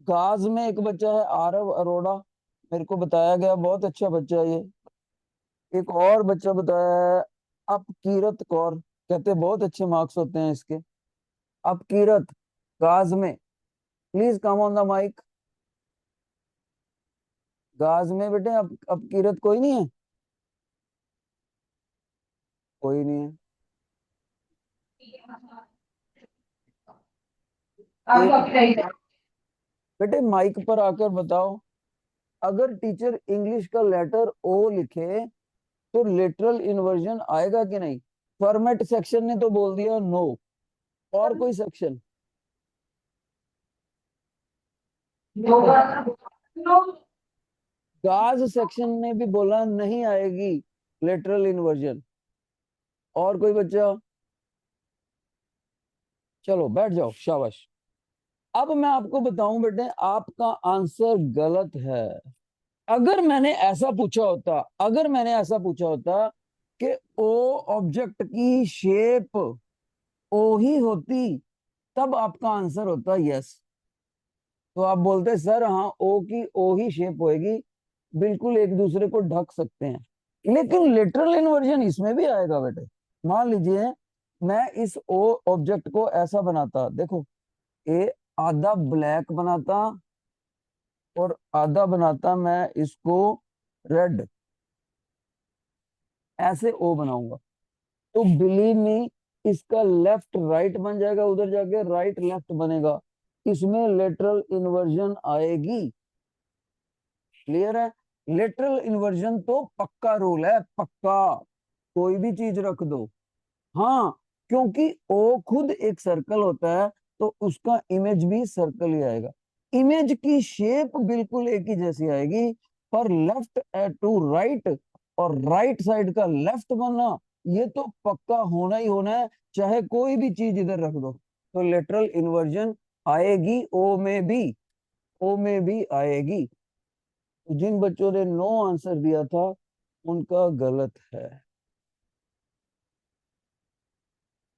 गाज में एक बच्चा है आरव अरोड़ा, मेरे को बताया गया, बहुत अच्छा बच्चा है ये। एक और बच्चा बताया है अपकीरत कौर, कहते बहुत अच्छे मार्क्स होते हैं इसके। अपकीरत, गाज में, please come on the mic. गाज में बेटे अपकीरत कोई नहीं है, कोई नहीं है। एक बेटे माइक पर आकर बताओ, अगर टीचर इंग्लिश का लेटर ओ लिखे तो लिटरल इन्वर्जन आएगा कि नहीं। फॉर्मेट सेक्शन ने तो बोल दिया नो, और कोई सेक्शन। गाज सेक्शन ने भी बोला नहीं आएगी लिटरल इन्वर्जन। और कोई बच्चा, चलो बैठ जाओ, शाबाश। अब मैं आपको बताऊं बेटे, आपका आंसर गलत है। अगर मैंने ऐसा पूछा होता, अगर मैंने ऐसा पूछा होता कि ओ ऑब्जेक्ट की शेप ओ ही होती, तब आपका आंसर होता यस। तो आप बोलते सर हाँ ओ की ओ ही शेप होएगी, बिल्कुल एक दूसरे को ढक सकते हैं। लेकिन लिटरल इन्वर्जन इसमें भी आएगा बेटे। मान लीजिए मैं इस ओ ऑब्जेक्ट को ऐसा बनाता, देखो, ये आधा ब्लैक बनाता और आधा बनाता मैं इसको रेड, ऐसे ओ बनाऊंगा, तो बिलीव मी इसका लेफ्ट राइट बन जाएगा, उधर जाके राइट लेफ्ट बनेगा, इसमें लेटरल इन्वर्जन आएगी। क्लियर है। लेटरल इन्वर्जन तो पक्का रूल है, पक्का, कोई भी चीज रख दो। हाँ, क्योंकि ओ खुद एक सर्कल होता है, तो उसका इमेज भी सर्कल ही आएगा। इमेज की शेप बिल्कुल एक ही जैसी आएगी, पर लेफ्ट टू राइट और राइट साइड का लेफ्ट बनना, ये तो पक्का होना ही होना है, चाहे कोई भी चीज इधर रख दो। तो लेटरल इन्वर्जन आएगी, ओ में भी आएगी। तो जिन बच्चों ने नो आंसर दिया था उनका गलत है।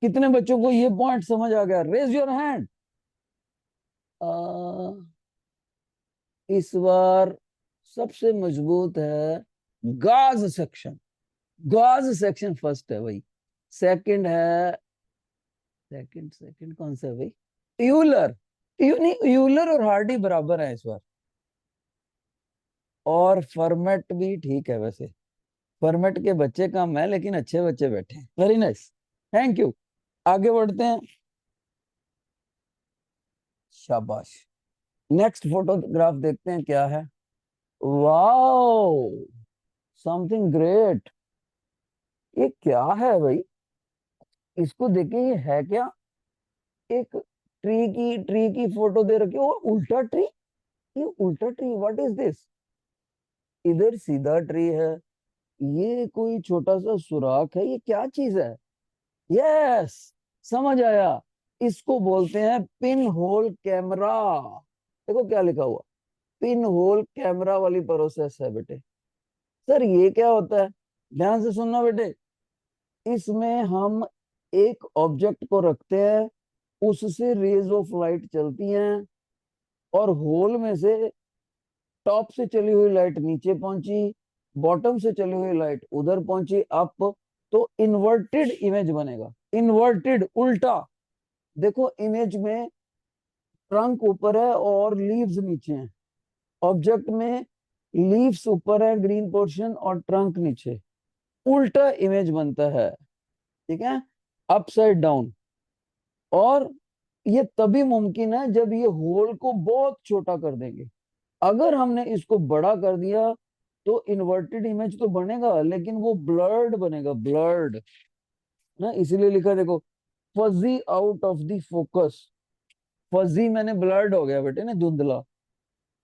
कितने बच्चों को ये पॉइंट समझ आ गया, रेज योर हैंड। इस बार सबसे मजबूत है गाज सेक्शन। गाज सेक्शन फर्स्ट है भाई। सेकंड है, सेकंड सेकंड कौन सा है भाई, यूलर। नहीं, यूलर और हार्डी बराबर है इस बार। और फॉर्मेट भी ठीक है वैसे, फॉर्मेट के बच्चे कम है लेकिन अच्छे बच्चे बैठे हैं, वेरी नाइस, थैंक यू। आगे बढ़ते हैं, शाबाश। नेक्स्ट फोटोग्राफ देखते हैं क्या है। Wow, something great. ये क्या है भाई, इसको देखिए, ये है क्या। एक ट्री की फोटो दे रखी है, वो उल्टा ट्री, ये उल्टा ट्री, व्हाट इज दिस। इधर सीधा ट्री है, ये कोई छोटा सा सुराख है, ये क्या चीज है। यस, समझ आया, इसको बोलते हैं पिन होल कैमरा। देखो क्या लिखा हुआ, पिन होल कैमरा वाली प्रोसेस है बेटे। सर ये क्या होता है, ध्यान से सुनना बेटे। इसमें हम एक ऑब्जेक्ट को रखते हैं, उससे रेज ऑफ लाइट चलती हैं, और होल में से टॉप से चली हुई लाइट नीचे पहुंची, बॉटम से चली हुई लाइट उधर पहुंची अप, तो इन्वर्टेड इमेज बनेगा। इन्वर्टेड, उल्टा। देखो इमेज में ट्रंक ऊपर है और लीव्स नीचे हैं, ऑब्जेक्ट में लीव्स ऊपर है ग्रीन पोर्शन और ट्रंक नीचे, उल्टा इमेज बनता है। ठीक है, अपसाइड डाउन। और ये तभी मुमकिन है जब ये होल को बहुत छोटा कर देंगे। अगर हमने इसको बड़ा कर दिया तो इन्वर्टेड इमेज तो बनेगा लेकिन वो ब्लर्ड बनेगा, ब्लर्ड ना, इसीलिए लिखा देखो, fuzzy out of the focus. Fuzzy मैंने ब्लर्ड हो गया बेटे ने, धुंधला।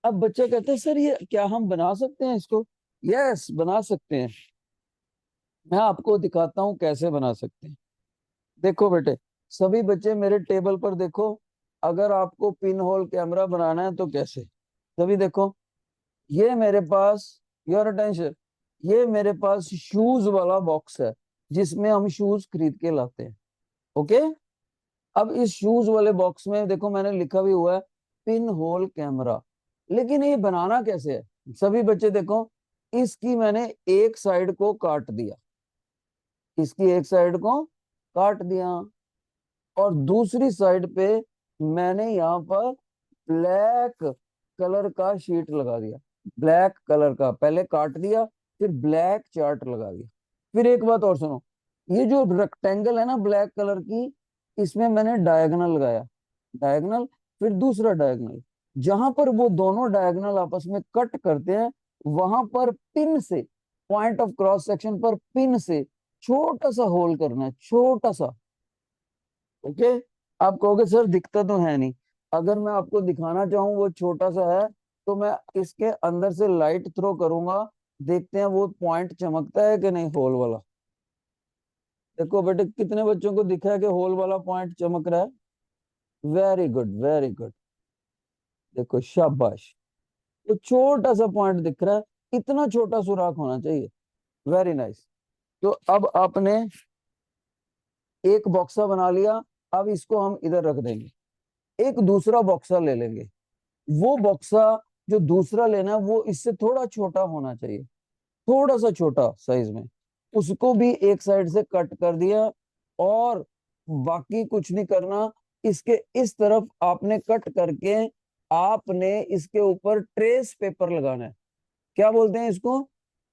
अब बच्चा कहते हैं सर ये क्या हम बना सकते हैं इसको। यस, बना सकते हैं। मैं आपको दिखाता हूँ कैसे बना सकते हैं। देखो बेटे, सभी बच्चे मेरे टेबल पर देखो, अगर आपको पिन होल कैमरा बनाना है तो कैसे। तभी देखो, ये मेरे पास, योर अटेंशन, ये मेरे पास शूज वाला बॉक्स है जिसमें हम शूज खरीद के लाते हैं। ओके। अब इस शूज वाले बॉक्स में देखो मैंने लिखा भी हुआ है पिन होल कैमरा। लेकिन ये बनाना कैसे है सभी बच्चे देखो, इसकी मैंने एक साइड को काट दिया, इसकी एक साइड को काट दिया, और दूसरी साइड पे मैंने यहाँ पर ब्लैक कलर का शीट लगा दिया। ब्लैक कलर का पहले काट दिया, फिर ब्लैक चार्ट लगा दिया। फिर एक बात और सुनो, ये जो रेक्टेंगल है ना ब्लैक कलर की, इसमें मैंने डायगोनल लगाया, डायगोनल, फिर दूसरा डायगोनल। जहां पर वो दोनों डायगोनल आपस में कट करते हैं, वहां पर पिन से, पॉइंट ऑफ क्रॉस सेक्शन पर पिन से छोटा सा होल करना है, छोटा सा। ओके। आप कहोगे सर दिखता तो है नहीं, अगर मैं आपको दिखाना चाहूँ वो छोटा सा है, तो मैं इसके अंदर से लाइट थ्रो करूंगा, देखते हैं वो पॉइंट चमकता है कि नहीं होल वाला। देखो बेटे कितने बच्चों को दिखा है कि होल वाला पॉइंट चमक रहा है। Very good, very good. देखो शाबाश, तो छोटा सा पॉइंट दिख रहा है, इतना छोटा सुराख होना चाहिए। Very nice. तो अब आपने एक बॉक्सा बना लिया, अब इसको हम इधर रख देंगे। एक दूसरा बॉक्सा ले लेंगे, वो बॉक्सा जो दूसरा लेना है वो इससे थोड़ा छोटा होना चाहिए, थोड़ा सा छोटा साइज में। उसको भी एक साइड से कट कर दिया, और बाकी कुछ नहीं करना, इसके इस तरफ आपने कट करके आपने इसके ऊपर ट्रेस पेपर लगाना है। क्या बोलते हैं इसको?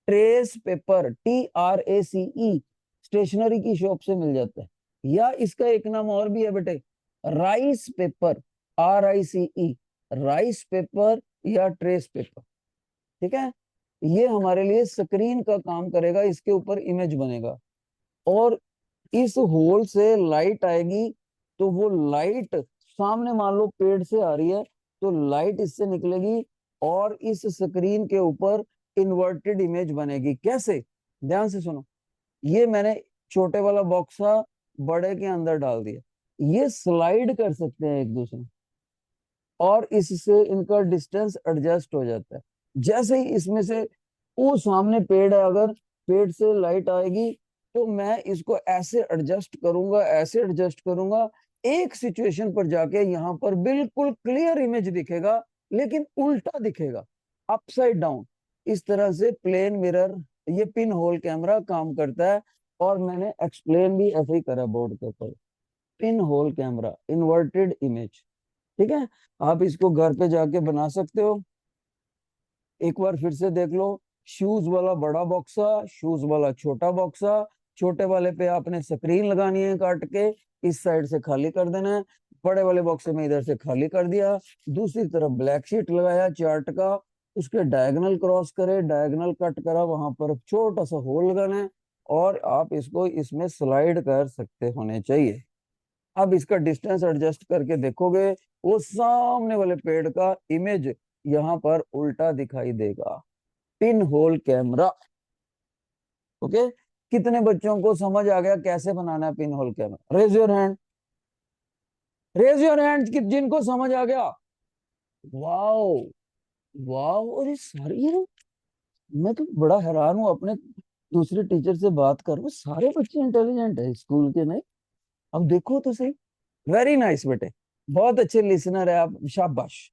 Trace paper, TRACE। स्टेशनरी की शॉप से मिल जाता है, या इसका एक नाम और भी है बेटे, rice paper, RICE, rice paper या ट्रेस पेपर। ठीक है, ये हमारे लिए स्क्रीन का काम करेगा, इसके ऊपर इमेज बनेगा, और इस होल से लाइट आएगी, तो वो लाइट सामने मान लो पेड़ से आ रही है, तो लाइट इससे निकलेगी और इस स्क्रीन के ऊपर इन्वर्टेड इमेज बनेगी। कैसे? ध्यान से सुनो, ये मैंने छोटे वाला बॉक्सा बड़े के अंदर डाल दिया, ये स्लाइड कर सकते हैं एक दूसरे, और इससे इनका डिस्टेंस एडजस्ट हो जाता है। जैसे ही इसमें से, वो सामने पेड़ है, अगर पेड़ से लाइट आएगी तो मैं इसको ऐसे एडजस्ट करूंगा, ऐसे एडजस्ट करूंगा, एक सिचुएशन पर जाके यहाँ पर बिल्कुल क्लियर इमेज दिखेगा, लेकिन उल्टा दिखेगा, अपसाइड डाउन। इस तरह से प्लेन मिरर, ये पिन होल कैमरा काम करता है। और मैंने एक्सप्लेन भी ऐसे ही करा बोर्ड के ऊपर, pin hole camera, inverted image. ठीक है, आप इसको घर पे जाके बना सकते हो। एक बार फिर से देख लो, शूज वाला बड़ा बॉक्सा, शूज वाला छोटा बॉक्सा, छोटे वाले पे आपने स्क्रीन लगानी है काट के, इस साइड से खाली कर देना है, बड़े वाले बॉक्स में इधर से खाली कर दिया, दूसरी तरफ ब्लैक शीट लगाया चार्ट का, उसके डायगोनल क्रॉस करे, डायगोनल कट करा, वहां पर छोटा सा होल लगाना है, और आप इसको इसमें स्लाइड कर सकते होने चाहिए। अब इसका डिस्टेंस एडजस्ट करके देखोगे, वो सामने वाले पेड़ का इमेज यहाँ पर उल्टा दिखाई देगा। Pin hole camera. ओके, कितने बच्चों को समझ आ गया कैसे बनाना है pinhole camera? Raise your hand, raise your hand जिनको समझ आ गया। वाओ, वाओ, और ये सारी, ये मैं तो बड़ा हैरान हूँ अपने दूसरे टीचर से बात कर, वो सारे बच्चे इंटेलिजेंट है स्कूल के, नहीं? अब देखो तो सही। वेरी नाइस बेटे, बहुत अच्छे लिसनर है आप, शाबाश।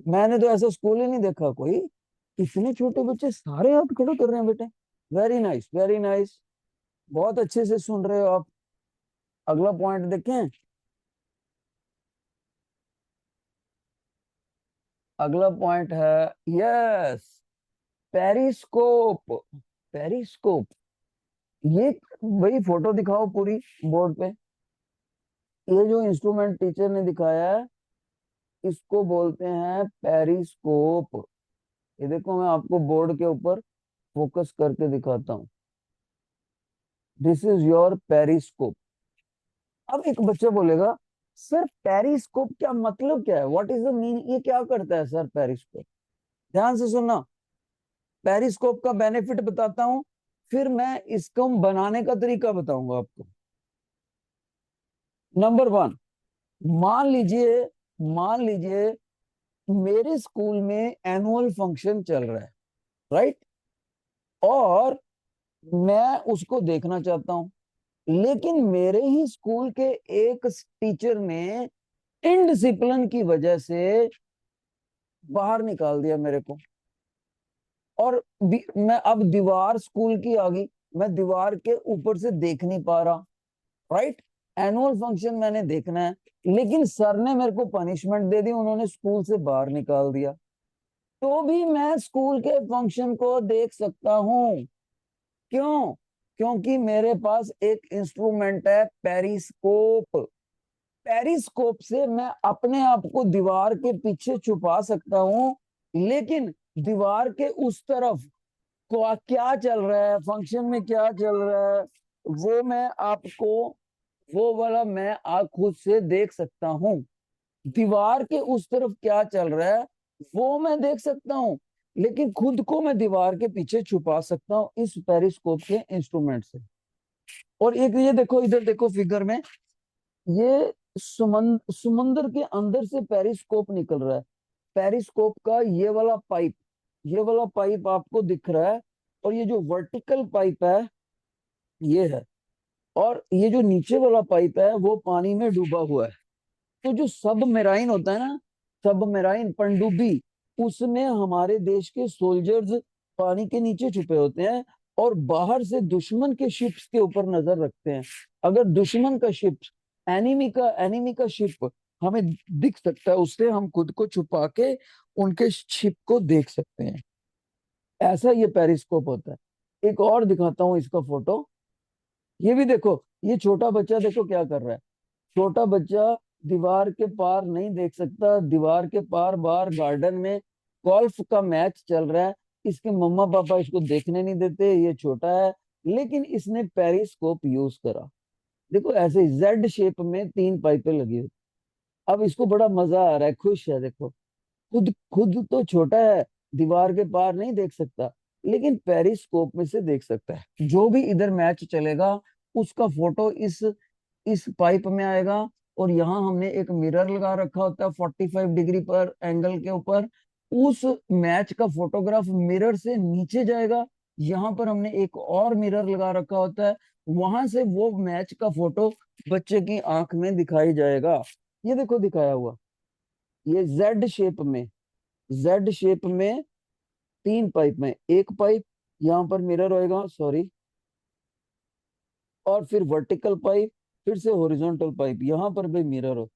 मैंने तो ऐसा स्कूल ही नहीं देखा कोई, इतने छोटे बच्चे सारे हाथ खड़े कर रहे हैं बेटे। वेरी नाइस, वेरी नाइस, बहुत अच्छे से सुन रहे हो आप। अगला पॉइंट देखें, अगला पॉइंट है, यस, पेरिस्कोप। पेरिस्कोप, ये, भाई फोटो दिखाओ पूरी बोर्ड पे। ये जो इंस्ट्रूमेंट टीचर ने दिखाया है, इसको बोलते हैं पेरिस्कोप। ये देखो मैं आपको बोर्ड के ऊपर फोकस करके दिखाता हूँ, दिस इज योर पेरिस्कोप। अब एक बच्चा बोलेगा सर पेरिस्कोप क्या मतलब, क्या है, व्हाट इज द मीनिंग, ये क्या करता है सर पेरिस्कोप? ध्यान से सुनना, पेरिस्कोप का बेनिफिट बताता हूँ, फिर मैं इसको बनाने का तरीका बताऊंगा आपको। नंबर वन, मान लीजिए, मान लीजिए मेरे स्कूल में एनुअल फंक्शन चल रहा है, राइट, और मैं उसको देखना चाहता हूँ, लेकिन मेरे ही स्कूल के एक टीचर ने इनडिसिप्लिन की वजह से बाहर निकाल दिया मेरे को। और मैं अब दीवार स्कूल की आ गई, मैं दीवार के ऊपर से देख नहीं पा रहा, राइट। एनुअल फंक्शन मैंने देखना है, लेकिन सर ने मेरे को पनिशमेंट दे दी, उन्होंने स्कूल से बाहर निकाल दिया। तो भी मैं स्कूल के फंक्शन को देख सकता हूँ। क्यों? क्योंकि मेरे पास एक इंस्ट्रूमेंट है, पेरिस्कोप। पेरिस्कोप से मैं अपने आप को दीवार के पीछे छुपा सकता हूँ, लेकिन दीवार के उस तरफ क्या चल रहा है, फंक्शन में क्या चल रहा है, वो मैं आपको, वो वाला मैं खुद से देख सकता हूँ। दीवार के उस तरफ क्या चल रहा है वो मैं देख सकता हूँ, लेकिन खुद को मैं दीवार के पीछे छुपा सकता हूँ इस पेरिस्कोप के इंस्ट्रूमेंट से। और एक ये देखो, इधर देखो फिगर में, ये समुंदर के अंदर से पेरिस्कोप निकल रहा है। पेरिस्कोप का ये वाला पाइप आपको दिख रहा है, और ये जो वर्टिकल पाइप है ये है, और ये जो नीचे वाला पाइप है वो पानी में डूबा हुआ है। तो जो सबमरीन होता है ना, सबमरीन पनडुब्बी, उसमें हमारे देश के सोल्जर्स पानी के नीचे छुपे होते हैं, और बाहर से दुश्मन के शिप्स के ऊपर नजर रखते हैं। अगर दुश्मन का शिप, एनिमी का शिप हमें दिख सकता है, उससे हम खुद को छुपा के उनके शिप को देख सकते हैं। ऐसा ये पेरिस्कोप होता है। एक और दिखाता हूँ इसका फोटो। ये भी देखो, ये छोटा बच्चा देखो क्या कर रहा है। छोटा बच्चा दीवार के पार नहीं देख सकता, दीवार के पार बाहर गार्डन में गोल्फ का मैच चल रहा है, इसके मम्मा पापा इसको देखने नहीं देते, ये छोटा है, लेकिन इसने पेरिस्कोप यूज करा। देखो ऐसे जेड शेप में 3 पाइपें लगी हुई। अब इसको बड़ा मजा आ रहा है, खुश है, देखो। खुद खुद तो छोटा है, दीवार के पार नहीं देख सकता, लेकिन पेरिस्कोप में से देख सकता है। जो भी इधर मैच चलेगा उसका फोटो इस पाइप में आएगा। और यहाँ हमने एक मिरर लगा रखा होता है 45 डिग्री पर एंगल के ऊपर, उस मैच का फोटोग्राफ मिरर से नीचे जाएगा। यहाँ पर हमने एक और मिरर लगा रखा होता है, वहां से वो मैच का फोटो बच्चे की आंख में दिखाई जाएगा। ये देखो दिखाया हुआ, ये जेड शेप में 3 पाइप में, एक पाइप यहाँ पर मिरर होएगा, सॉरी, और फिर वर्टिकल पाइप, फिर से हॉरिजॉन्टल पाइप, यहाँ पर भी मिरर हो।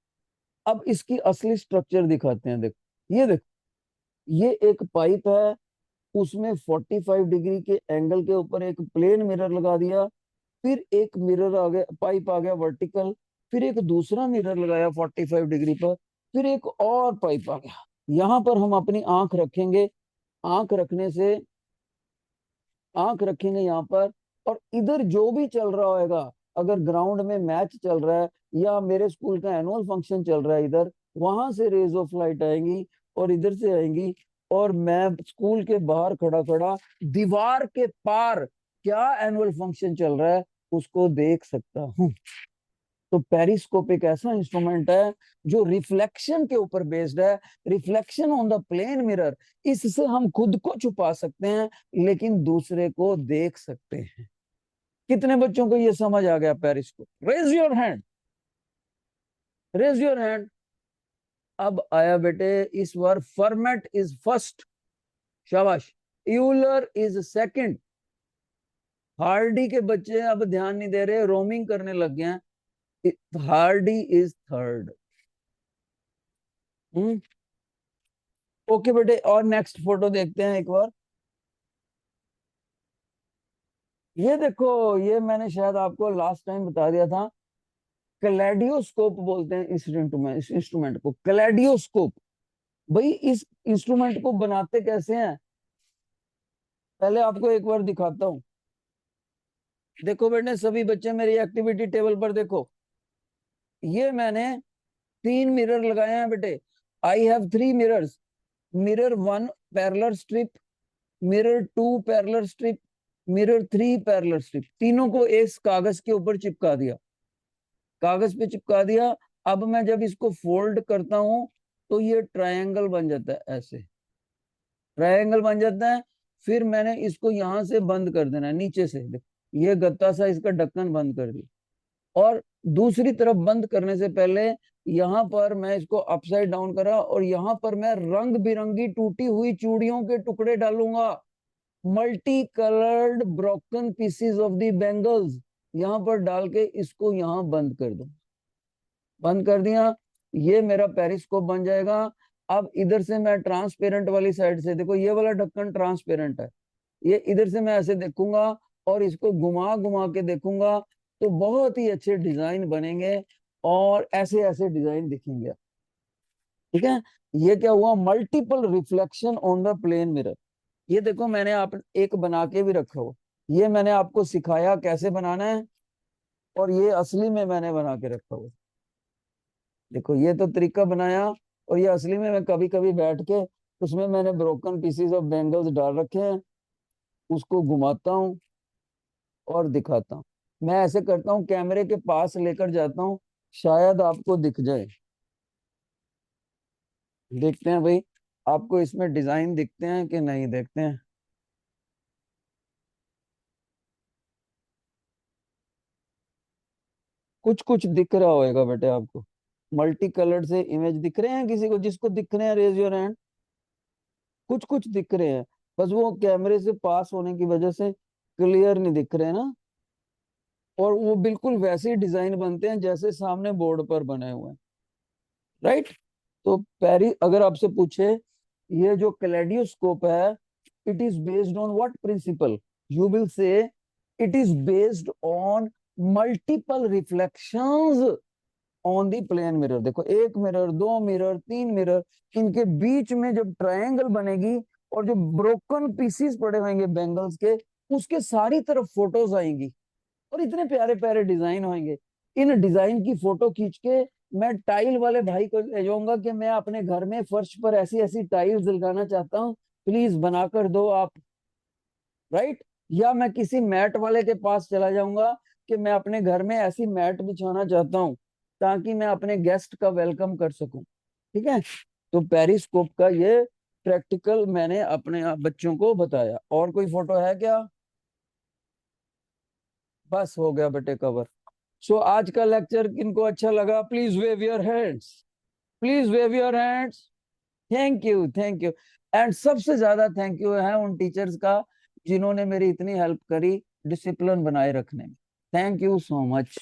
अब इसकी असली स्ट्रक्चर दिखाते हैं, देखो ये देखो, ये एक पाइप है, उसमें 45 डिग्री के एंगल के ऊपर एक प्लेन मिरर लगा दिया, फिर एक मिरर आ गया, पाइप आ गया वर्टिकल, फिर एक दूसरा मिरर लगाया 45 डिग्री पर, फिर एक और पाइप आ गया। यहाँ पर हम अपनी आंख रखेंगे, आंख रखने से, आंख रखेंगे यहाँ पर, और इधर जो भी चल रहा होगा, अगर ग्राउंड में मैच चल रहा है या मेरे स्कूल का एनुअल फंक्शन चल रहा है इधर, वहां से रेज ऑफ लाइट आएंगी और इधर से आएंगी, और मैं स्कूल के बाहर खड़ा खड़ा दीवार के पार क्या एनुअल फंक्शन चल रहा है उसको देख सकता हूँ। तो पेरिस्कोप एक ऐसा इंस्ट्रूमेंट है जो रिफ्लेक्शन के ऊपर बेस्ड है, reflection on the plane mirror. इससे हम खुद को छुपा सकते हैं, लेकिन दूसरे को देख सकते हैं। कितने बच्चों को ये समझ आ गया periscope? Raise your hand, raise your hand. अब आया बेटे इस बार फर्मेट इज फर्स्ट, शाबाश। Euler is second. हार्डी के बच्चे अब ध्यान नहीं दे रहे, रोमिंग करने लग गए हैं। Hardy is third. ओके बेटे, और नेक्स्ट फोटो देखते हैं एक बार। ये देखो, ये मैंने शायद आपको लास्ट टाइम बता दिया था, कलेडियोस्कोप बोलते हैं इस इंस्ट्रूमेंट को, कलेडियोस्कोप। भाई इस इंस्ट्रूमेंट को बनाते कैसे हैं, पहले आपको एक बार दिखाता हूँ। देखो बेटे, सभी बच्चे मेरी एक्टिविटी टेबल पर देखो, ये मैंने 3 मिरर लगाए हैं बेटे। I have 3 mirrors. Mirror 1 parallel strip, mirror 2 parallel strip, mirror 3 parallel strip, तीनों को एक कागज के ऊपर चिपका दिया, कागज पे चिपका दिया। अब मैं जब इसको फोल्ड करता हूँ तो ये ट्रायंगल बन जाता है, ऐसे ट्रायंगल बन जाता है। फिर मैंने इसको यहाँ से बंद कर देना है, नीचे से देखो, ये गत्ता सा इसका ढक्कन बंद कर दिया। और दूसरी तरफ बंद करने से पहले यहाँ पर मैं इसको अपसाइड डाउन करा, और यहाँ पर मैं रंग बिरंगी टूटी हुई चूड़ियों के टुकड़े डालूंगा, multi coloured broken PCs of the bangles, यहाँ पर डाल के इसको यहाँ बंद कर दो। बंद कर दिया, ये मेरा पेरिस्कोप बन जाएगा। अब इधर से मैं ट्रांसपेरेंट वाली साइड से, देखो ये वाला ढक्कन ट्रांसपेरेंट है, ये इधर से मैं ऐसे देखूंगा और इसको घुमा घुमा के देखूंगा, तो बहुत ही अच्छे डिजाइन बनेंगे और ऐसे ऐसे डिजाइन दिखेंगे। ठीक है, ये क्या हुआ, multiple reflection on the plane mirror. ये देखो मैंने आप एक बना के भी रखा हो, ये मैंने आपको सिखाया कैसे बनाना है, और ये असली में मैंने बना के रखा हुआ। देखो ये तो तरीका बनाया, और ये असली में मैं कभी कभी बैठ के उसमें मैंने ब्रोकन पीसीज ऑफ बैंगल्स डाल रखे हैं, उसको घुमाता हूँ और दिखाता हूँ। मैं ऐसे करता हूँ, कैमरे के पास लेकर जाता हूँ, शायद आपको दिख जाए। देखते हैं भाई, आपको इसमें डिजाइन दिखते हैं कि नहीं, देखते हैं। कुछ कुछ दिख रहा होगा बेटे आपको, मल्टी कलर्ड से इमेज दिख रहे हैं किसी को, जिसको दिख रहे हैं रेज योर हैंड। कुछ कुछ दिख रहे हैं, बस वो कैमरे से पास होने की वजह से क्लियर नहीं दिख रहे हैं ना। और वो बिल्कुल वैसे ही डिजाइन बनते हैं जैसे सामने बोर्ड पर बने हुए हैं, राइट। तो पेरी अगर आपसे पूछे ये जो कैलेडियोस्कोप है, it is based on what principle, you will say it is based on multiple reflections on the plane mirror. देखो एक मिरर, दो मिरर, तीन मिरर, इनके बीच में जब ट्रायंगल बनेगी और जो ब्रोकन पीसीस पड़े होंगे बैंगल्स के, उसके सारी तरफ फोटोज आएंगी और इतने प्यारे प्यारे डिजाइन होंगे। इन डिजाइन की फोटो खींच के मैं टाइल वाले भाई को ले जाऊंगा कि मैं अपने घर में फर्श पर ऐसी ऐसी टाइल्स लगाना चाहता हूँ, प्लीज बनाकर दो आप, राइट। या मैं किसी मैट वाले के पास चला जाऊंगा कि मैं अपने घर में ऐसी मैट बिछाना चाहता हूँ ताकि मैं अपने गेस्ट का वेलकम कर सकूं। ठीक है, तो पेरिस्कोप का ये प्रैक्टिकल मैंने अपने बच्चों को बताया। और कोई फोटो है क्या? बस हो गया बेटे कवर। सो आज का लेक्चर किनको अच्छा लगा, please wave your hands, please wave your hands. Thank you, thank you. And सबसे ज्यादा थैंक यू है उन टीचर्स का जिन्होंने मेरी इतनी हेल्प करी डिसिप्लिन बनाए रखने में। Thank you so much.